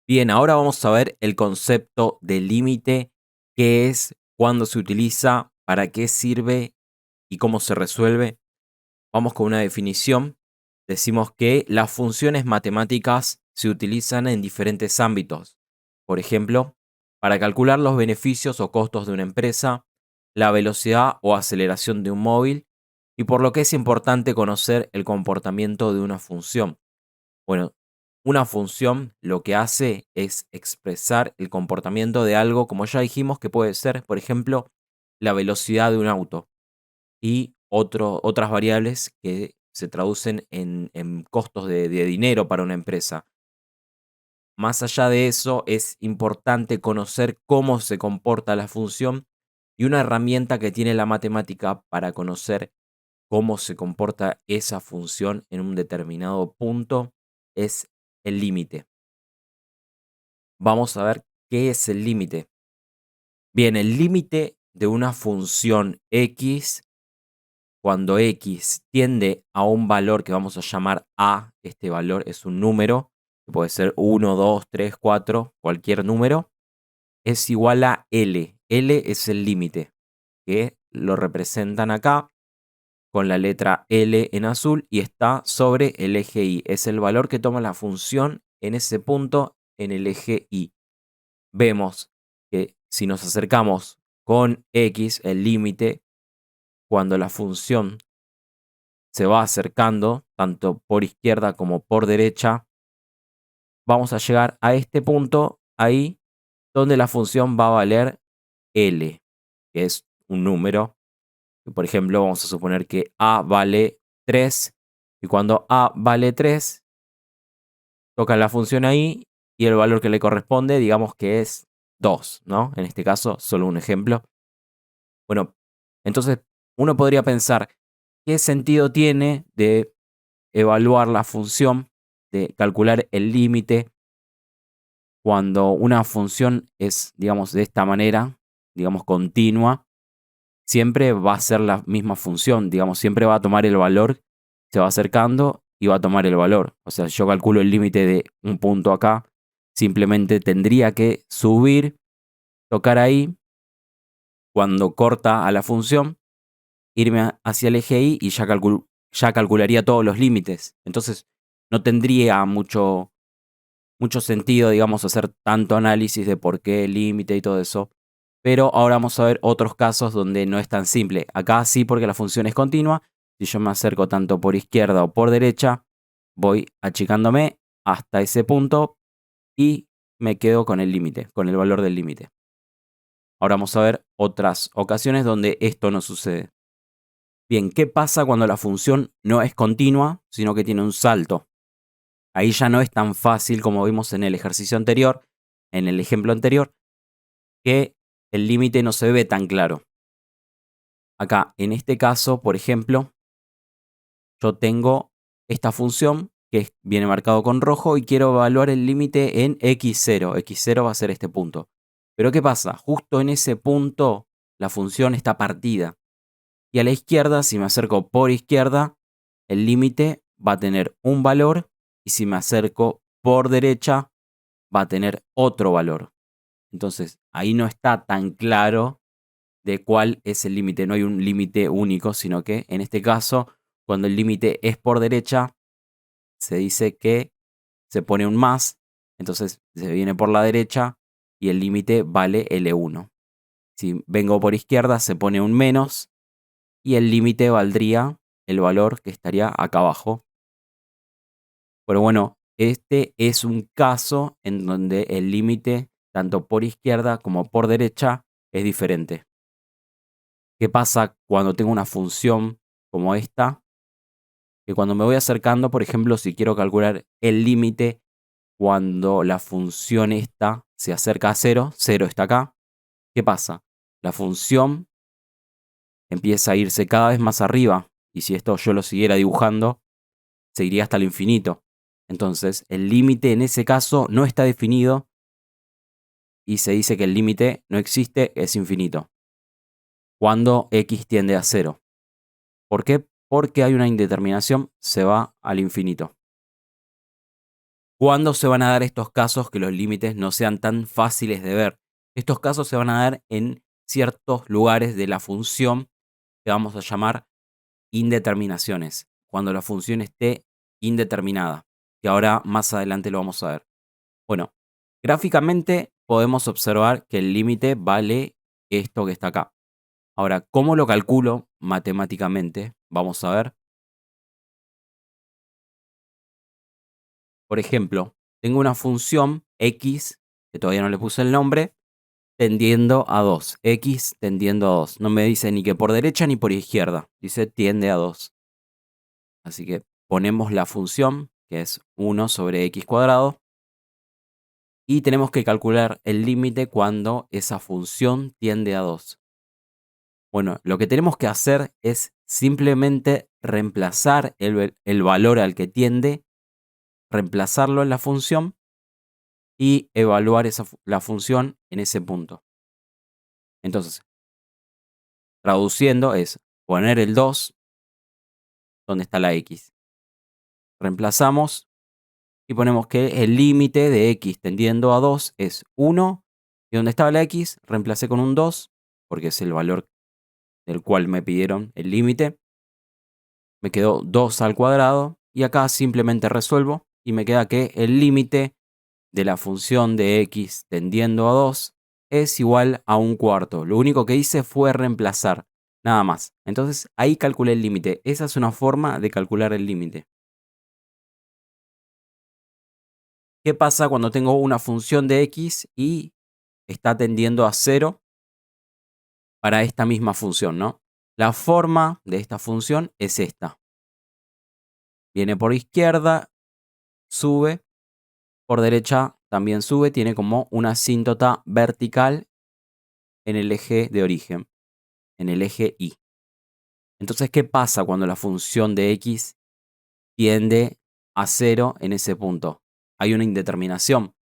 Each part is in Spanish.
Bien, ahora vamos a ver el concepto de límite, qué es, cuándo se utiliza, para qué sirve y cómo se resuelve. Vamos con una definición. Decimos que las funciones matemáticas se utilizan en diferentes ámbitos. Por ejemplo, para calcular los beneficios o costos de una empresa, la velocidad o aceleración de un móvil, y por lo que es importante conocer el comportamiento de una función. Bueno, una función lo que hace es expresar el comportamiento de algo, como ya dijimos, que puede ser, por ejemplo, la velocidad de un auto y otras variables que se traducen en costos de dinero para una empresa. Más allá de eso, es importante conocer cómo se comporta la función, y una herramienta que tiene la matemática para conocer cómo se comporta esa función en un determinado punto es el límite. Vamos a ver qué es el límite. Bien, el límite de una función x, cuando x tiende a un valor que vamos a llamar a, este valor es un número, que puede ser 1, 2, 3, 4, cualquier número, es igual a L. L es el límite, que lo representan acá con la letra L en azul y está sobre el eje Y. Es el valor que toma la función en ese punto en el eje Y. Vemos que si nos acercamos con x, el límite, cuando la función se va acercando, tanto por izquierda como por derecha, vamos a llegar a este punto ahí donde la función va a valer L, que es un número. Por ejemplo, vamos a suponer que A vale 3, y cuando A vale 3, toca la función ahí y el valor que le corresponde, digamos que es 2, ¿no? En este caso, solo un ejemplo. Bueno, entonces uno podría pensar, ¿qué sentido tiene de evaluar la función, de calcular el límite, cuando una función es, digamos, de esta manera, digamos, continua? Siempre va a ser la misma función, digamos, siempre va a tomar el valor, se va acercando y va a tomar el valor. O sea, yo calculo el límite de un punto acá, simplemente tendría que subir, tocar ahí, cuando corta a la función, irme hacia el eje Y y ya calcularía todos los límites. Entonces, no tendría mucho sentido, digamos, hacer tanto análisis de por qué el límite y todo eso. Pero ahora vamos a ver otros casos donde no es tan simple. Acá sí, porque la función es continua. Si yo me acerco tanto por izquierda o por derecha, voy achicándome hasta ese punto y me quedo con el límite, con el valor del límite. Ahora vamos a ver otras ocasiones donde esto no sucede. Bien, ¿qué pasa cuando la función no es continua, sino que tiene un salto? Ahí ya no es tan fácil como vimos en el ejercicio anterior, en el ejemplo anterior, que el límite no se ve tan claro. Acá, en este caso, por ejemplo, yo tengo esta función que viene marcado con rojo y quiero evaluar el límite en x0. x0 va a ser este punto. Pero ¿qué pasa? Justo en ese punto la función está partida. Y a la izquierda, si me acerco por izquierda, el límite va a tener un valor, y si me acerco por derecha, va a tener otro valor. Entonces, ahí no está tan claro de cuál es el límite. No hay un límite único, sino que en este caso, cuando el límite es por derecha, se dice que se pone un más, entonces se viene por la derecha y el límite vale L1. Si vengo por izquierda, se pone un menos y el límite valdría el valor que estaría acá abajo. Pero bueno, este es un caso en donde el límite, tanto por izquierda como por derecha, es diferente. ¿Qué pasa cuando tengo una función como esta? Que cuando me voy acercando, por ejemplo, si quiero calcular el límite cuando la función esta se acerca a 0, 0 está acá, ¿qué pasa? La función empieza a irse cada vez más arriba, y si esto yo lo siguiera dibujando, se iría hasta el infinito. Entonces, el límite en ese caso no está definido y se dice que el límite no existe, es infinito, cuando x tiende a 0. ¿Por qué? Porque hay una indeterminación, se va al infinito. ¿Cuándo se van a dar estos casos que los límites no sean tan fáciles de ver? Estos casos se van a dar en ciertos lugares de la función que vamos a llamar indeterminaciones, cuando la función esté indeterminada, que ahora más adelante lo vamos a ver. Bueno, gráficamente podemos observar que el límite vale esto que está acá. Ahora, ¿cómo lo calculo matemáticamente? Vamos a ver. Por ejemplo, tengo una función x, que todavía no le puse el nombre, tendiendo a 2. X tendiendo a 2. No me dice ni que por derecha ni por izquierda. Dice tiende a 2. Así que ponemos la función, que es 1 sobre x cuadrado, y tenemos que calcular el límite cuando esa función tiende a 2. Bueno, lo que tenemos que hacer es simplemente reemplazar el valor al que tiende, reemplazarlo en la función y evaluar la función en ese punto. Entonces, traduciendo es poner el 2 donde está la x. Reemplazamos y ponemos que el límite de x tendiendo a 2 es 1. Y donde estaba la x, reemplacé con un 2, porque es el valor del cual me pidieron el límite. Me quedó 2 al cuadrado. Y acá simplemente resuelvo y me queda que el límite de la función de x tendiendo a 2 es igual a 1/4. Lo único que hice fue reemplazar, nada más. Entonces ahí calculé el límite. Esa es una forma de calcular el límite. ¿Qué pasa cuando tengo una función de x y está tendiendo a 0 para esta misma función, ¿no? La forma de esta función es esta. Viene por izquierda, sube, por derecha también sube, tiene como una asíntota vertical en el eje de origen, en el eje y. Entonces, ¿qué pasa cuando la función de x tiende a 0 en ese punto? Hay una indeterminación.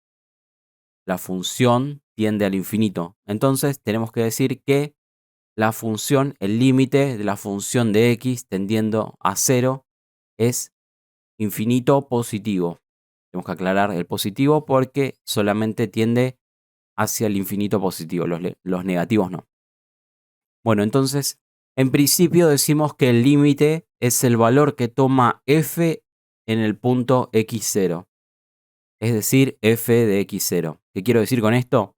La función tiende al infinito. Entonces, tenemos que decir que la función, el límite de la función de x tendiendo a 0 es infinito positivo. Tenemos que aclarar el positivo porque solamente tiende hacia el infinito positivo, los negativos no. Bueno, entonces, en principio decimos que el límite es el valor que toma f en el punto x0, es decir, f de x0. ¿Qué quiero decir con esto?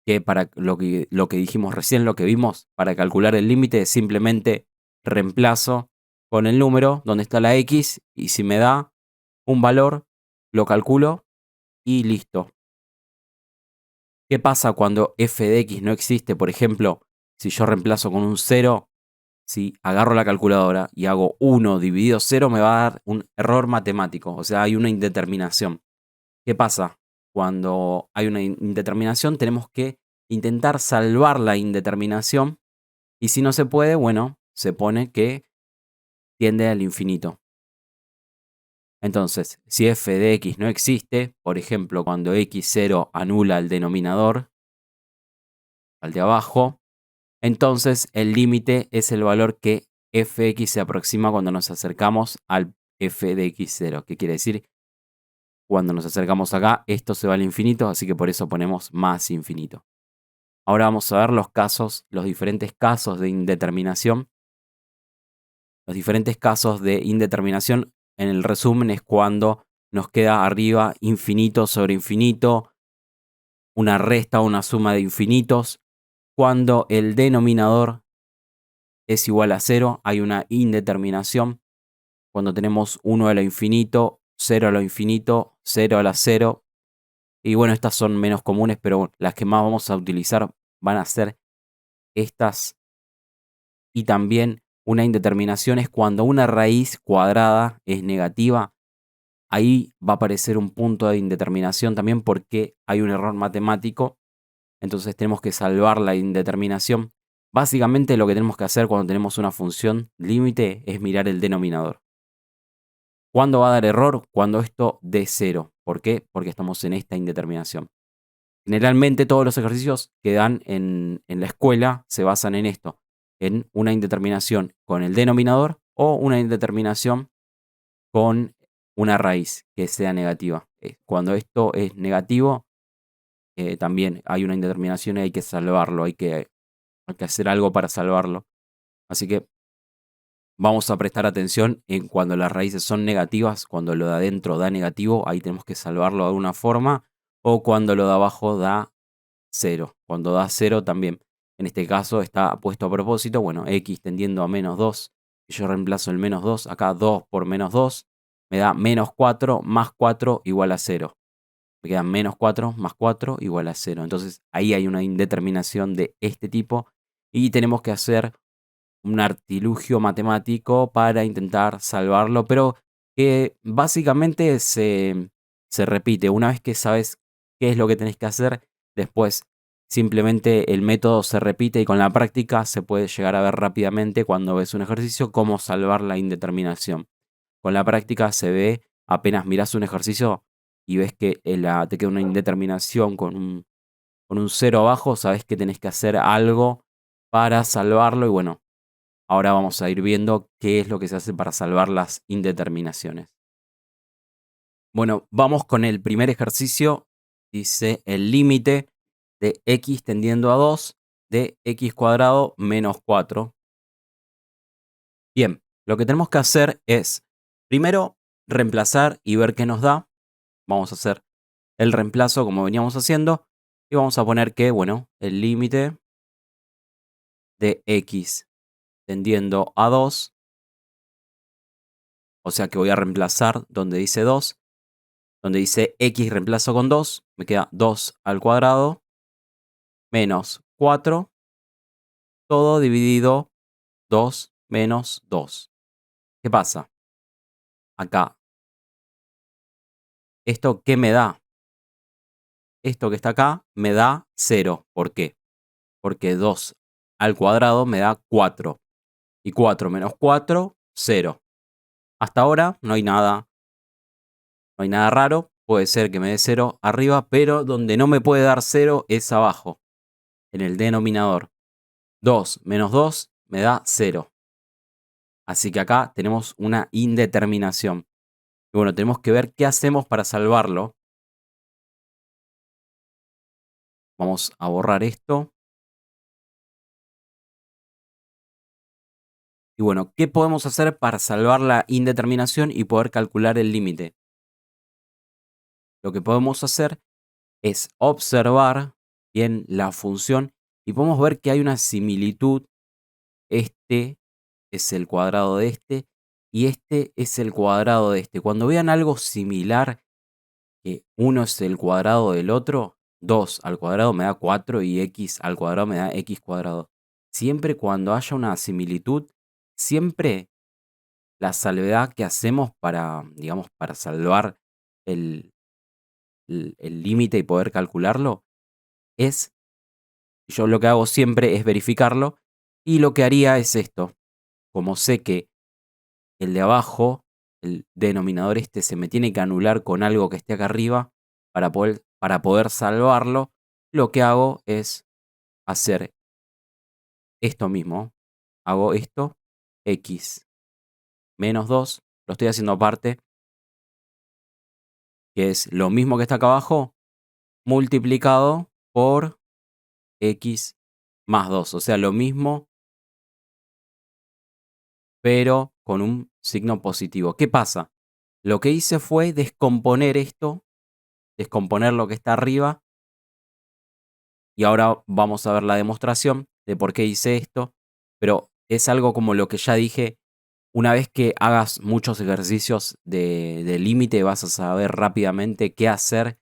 Que para lo que dijimos recién, lo que vimos, para calcular el límite simplemente reemplazo con el número donde está la x y si me da un valor, lo calculo y listo. ¿Qué pasa cuando f de x no existe? Por ejemplo, si yo reemplazo con un 0, si agarro la calculadora y hago 1 dividido 0, me va a dar un error matemático, o sea, hay una indeterminación. ¿Qué pasa? Cuando hay una indeterminación, tenemos que intentar salvar la indeterminación y si no se puede, bueno, se pone que tiende al infinito. Entonces, si f de x no existe, por ejemplo, cuando x0 anula el denominador, al de abajo, entonces el límite es el valor que fx se aproxima cuando nos acercamos al f de x0. ¿Qué quiere decir? Cuando nos acercamos acá, esto se va al infinito, así que por eso ponemos más infinito. Ahora vamos a ver los casos, los diferentes casos de indeterminación. Los diferentes casos de indeterminación, en el resumen, es cuando nos queda arriba infinito sobre infinito, una resta o una suma de infinitos. Cuando el denominador es igual a 0, hay una indeterminación. Cuando tenemos 1 a lo infinito, 0 a lo infinito, 0 a la 0. Y bueno, estas son menos comunes, pero las que más vamos a utilizar van a ser estas. Y también una indeterminación es cuando una raíz cuadrada es negativa. Ahí va a aparecer un punto de indeterminación también porque hay un error matemático. Entonces tenemos que salvar la indeterminación. Básicamente lo que tenemos que hacer cuando tenemos una función límite es mirar el denominador. ¿Cuándo va a dar error? Cuando esto dé 0. ¿Por qué? Porque estamos en esta indeterminación. Generalmente todos los ejercicios que dan en la escuela se basan en esto, en una indeterminación con el denominador o una indeterminación con una raíz que sea negativa. Cuando esto es negativo, también hay una indeterminación y hay que salvarlo, hay que hacer algo para salvarlo. Así que vamos a prestar atención en cuando las raíces son negativas, cuando lo de adentro da negativo, ahí tenemos que salvarlo de alguna forma, o cuando lo de abajo da cero. Cuando da cero también, en este caso está puesto a propósito, bueno, x tendiendo a menos 2, y yo reemplazo el menos 2, acá 2 por menos 2, me da menos 4 más 4 igual a 0. Me queda menos 4 más 4 igual a 0. Entonces ahí hay una indeterminación de este tipo y tenemos que hacer un artilugio matemático para intentar salvarlo, pero que básicamente se repite. Una vez que sabes qué es lo que tenés que hacer, después simplemente el método se repite y con la práctica se puede llegar a ver rápidamente cuando ves un ejercicio cómo salvar la indeterminación. Con la práctica se ve, apenas mirás un ejercicio y ves que te queda una indeterminación con un cero abajo, sabes que tenés que hacer algo para salvarlo y bueno, ahora vamos a ir viendo qué es lo que se hace para salvar las indeterminaciones. Bueno, vamos con el primer ejercicio. Dice el límite de x tendiendo a 2 de x cuadrado menos 4. Bien, lo que tenemos que hacer es, primero, reemplazar y ver qué nos da. Vamos a hacer el reemplazo como veníamos haciendo. Y vamos a poner que, bueno, el límite de x tendiendo a 2, o sea que voy a reemplazar donde dice 2, donde dice x reemplazo con 2, me queda 2 al cuadrado menos 4, todo dividido 2 menos 2. ¿Qué pasa? Acá, ¿esto qué me da? Esto que está acá me da 0. ¿Por qué? Porque 2 al cuadrado me da 4. Y 4 menos 4, 0. Hasta ahora no hay nada raro. Puede ser que me dé 0 arriba, pero donde no me puede dar 0 es abajo, en el denominador. 2 menos 2 me da 0. Así que acá tenemos una indeterminación. Y bueno, tenemos que ver qué hacemos para salvarlo. Vamos a borrar esto. Y bueno, ¿qué podemos hacer para salvar la indeterminación y poder calcular el límite? Lo que podemos hacer es observar bien la función y podemos ver que hay una similitud. Este es el cuadrado de este y este es el cuadrado de este. Cuando vean algo similar, que uno es el cuadrado del otro, 2 al cuadrado me da 4 y x al cuadrado me da x cuadrado. Siempre cuando haya una similitud, siempre la salvedad que hacemos para, digamos, para salvar el el límite y poder calcularlo es, yo lo que hago siempre es verificarlo y lo que haría es esto. Como sé que el de abajo, el denominador este, se me tiene que anular con algo que esté acá arriba para poder salvarlo, lo que hago es hacer esto mismo. Hago esto, x menos 2, lo estoy haciendo aparte, que es lo mismo que está acá abajo, multiplicado por x más 2. O sea, lo mismo, pero con un signo positivo. ¿Qué pasa? Lo que hice fue descomponer esto, descomponer lo que está arriba. Y ahora vamos a ver la demostración de por qué hice esto. Pero es algo como lo que ya dije. Una vez que hagas muchos ejercicios de límite, vas a saber rápidamente qué hacer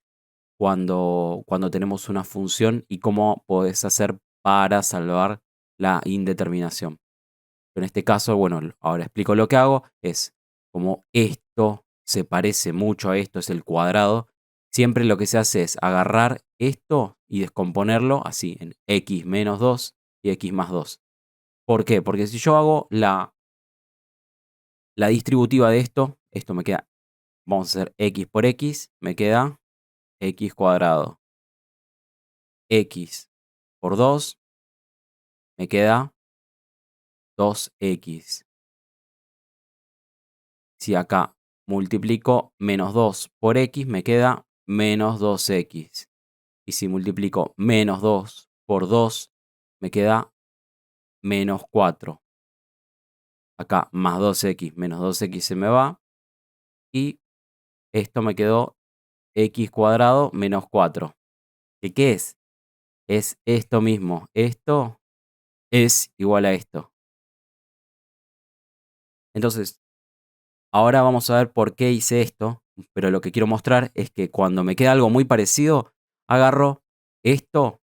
cuando tenemos una función y cómo podés hacer para salvar la indeterminación. En este caso, bueno, ahora explico lo que hago. Es como esto se parece mucho a esto, es el cuadrado. Siempre lo que se hace es agarrar esto y descomponerlo así en x menos 2 y x más 2. ¿Por qué? Porque si yo hago la distributiva de esto, esto me queda, vamos a hacer x por x, me queda x cuadrado. X por 2 me queda 2x. Si acá multiplico menos 2 por x, me queda menos 2x. Y si multiplico menos 2 por 2, me queda menos 4. Acá más 2x menos 2x se me va. Y esto me quedó x cuadrado menos 4. ¿Qué es? Es esto mismo. Esto es igual a esto. Entonces, ahora vamos a ver por qué hice esto. Pero lo que quiero mostrar es que cuando me queda algo muy parecido, agarro esto,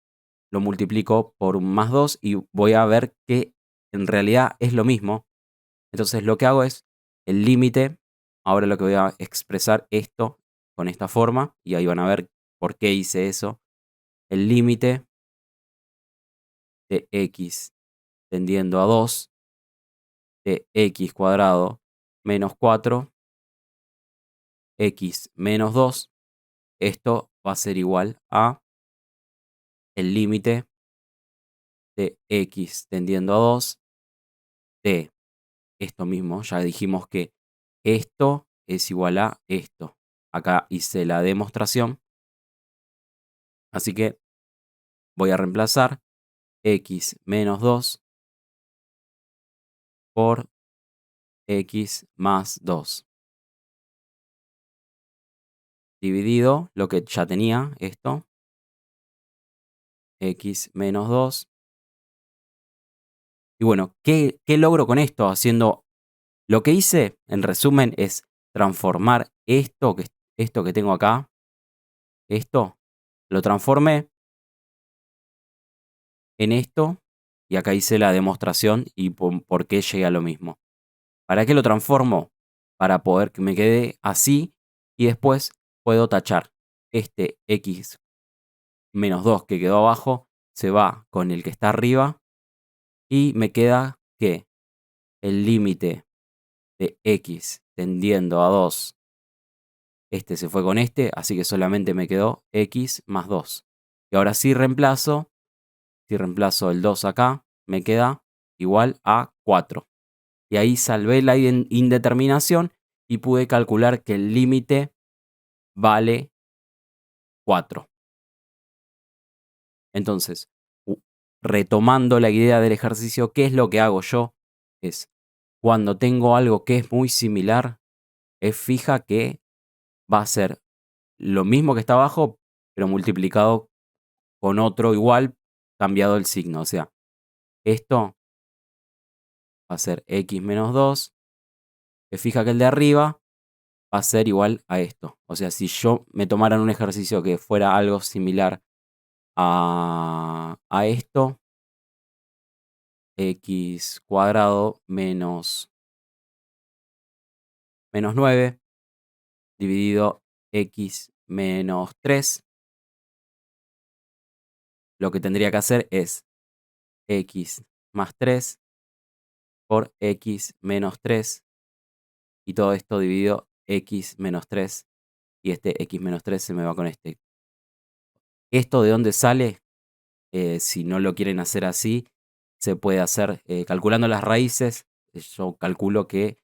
lo multiplico por un más 2 y voy a ver que en realidad es lo mismo. Entonces lo que hago es el límite. Ahora lo que voy a expresar esto con esta forma y ahí van a ver por qué hice eso. El límite de x tendiendo a 2 de x cuadrado menos 4 x menos 2. Esto va a ser igual a el límite de x tendiendo a 2 de esto mismo. Ya dijimos que esto es igual a esto. Acá hice la demostración. Así que voy a reemplazar x menos 2 por x más 2. Dividido lo que ya tenía, esto. X menos 2. Y bueno, ¿qué logro con esto? Haciendo lo que hice, en resumen, es transformar esto que tengo acá, esto, lo transformé en esto, y acá hice la demostración y por qué llegué a lo mismo. ¿Para qué lo transformo? Para poder que me quede así, y después puedo tachar este x menos 2 que quedó abajo, se va con el que está arriba, y me queda que el límite de x tendiendo a 2, este se fue con este, así que solamente me quedó x más 2. Y ahora si reemplazo el 2 acá, me queda igual a 4. Y ahí salvé la indeterminación y pude calcular que el límite vale 4. Entonces, retomando la idea del ejercicio, ¿qué es lo que hago yo? Es cuando tengo algo que es muy similar, es fija que va a ser lo mismo que está abajo, pero multiplicado con otro igual, cambiado el signo. O sea, esto va a ser x menos 2. Es fija que el de arriba va a ser igual a esto. O sea, si yo me tomara un ejercicio que fuera algo similar a esto, x cuadrado menos 9 dividido x menos 3. Lo que tendría que hacer es x más 3 por x menos 3. Y todo esto dividido x menos 3. Y este x menos 3 se me va con este. ¿Esto de dónde sale? Si no lo quieren hacer así, se puede hacer calculando las raíces. Yo calculo que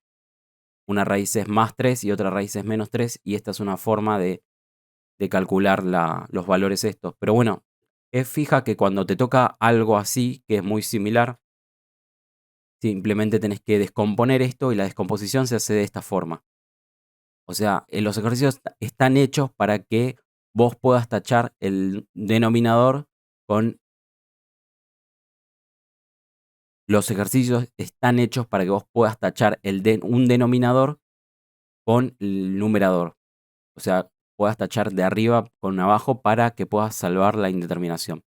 una raíz es más 3 y otra raíz es menos 3. Y esta es una forma de calcular los valores estos. Pero bueno, es fija que cuando te toca algo así, que es muy similar, simplemente tenés que descomponer esto y la descomposición se hace de esta forma. O sea, los ejercicios están hechos para que vos puedas tachar el denominador con los ejercicios están hechos para que vos puedas tachar un denominador con el numerador. O sea, puedas tachar de arriba con abajo para que puedas salvar la indeterminación.